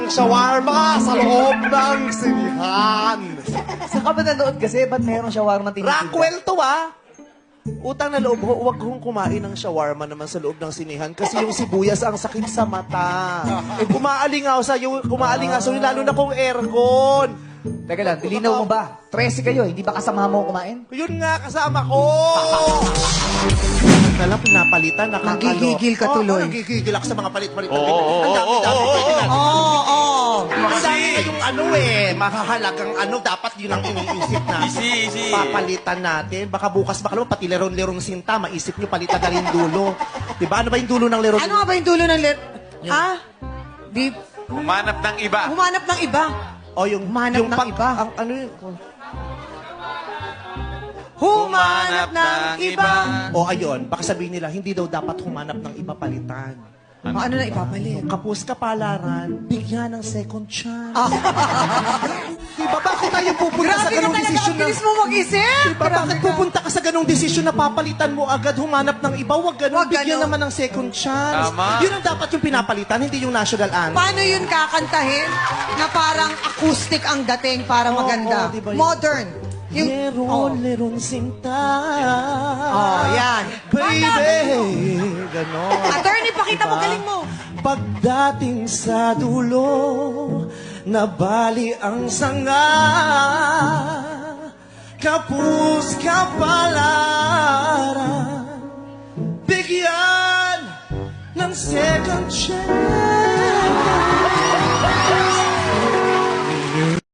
ng shawarma sa loob ng sinihan. Saan ka ba nanood kasi? Ba't meron shawarma tinitinda? Rockwell to Utang na loob, huwag kong kumain ng shawarma naman sa loob ng sinihan kasi yung sibuyas ang sakit sa mata. Kumaalingaw sa'yo, lalo na kung aircon. Teka lang, dilinaw mo ba? 13 kayo, hindi ba kasama mo kumain? Yun nga, kasama ko! Nalang pinapalitan, nakakalo. Nanggigigil ka tuloy. Nanggigigil ako sa mga palit-palit. Ang dami-dami. Pwede na. Ang dami kayong mahahalagang dapat yun ang iniisip natin. Easy. Papalitan natin. Baka bukas, pati lerong-lerong sinta, maisip nyo, palitan na rin dulo. Diba? Ano ba yung dulo ng lerong? Ano nga ba yung dulo ng Di, Humanap ng iba. humanap ng iba. O yung Humanap ng iba. Ano yun? Humanap ng iba. O ayun, baka sabihin nila, hindi daw dapat humanap ng iba palitan. Ano na ipapalit? Kapos kapalaran, bigyan ng second chance. Diba, bakit tayo pupunta sa Grabe ka ganong talaga, desisyon ang bilis mo mag-isip. Diba, bakit pupunta ka sa ganong desisyon na papalitan mo agad, humanap ng iba? Huwag ganun, Huwag bigyan ganun. naman ng second chance. Tama. Yun ang dapat yung pinapalitan, hindi yung national anthem. Paano yun kakantahin na parang acoustic ang dating para maganda? diba yun? Modern. Leron sinta. Yan. Baby, ganon. Attorney, pakita mo, Diba? galing mo. Pagdating sa dulo, nabali ang sanga, kapus kapalaran, bigyan ng second chance.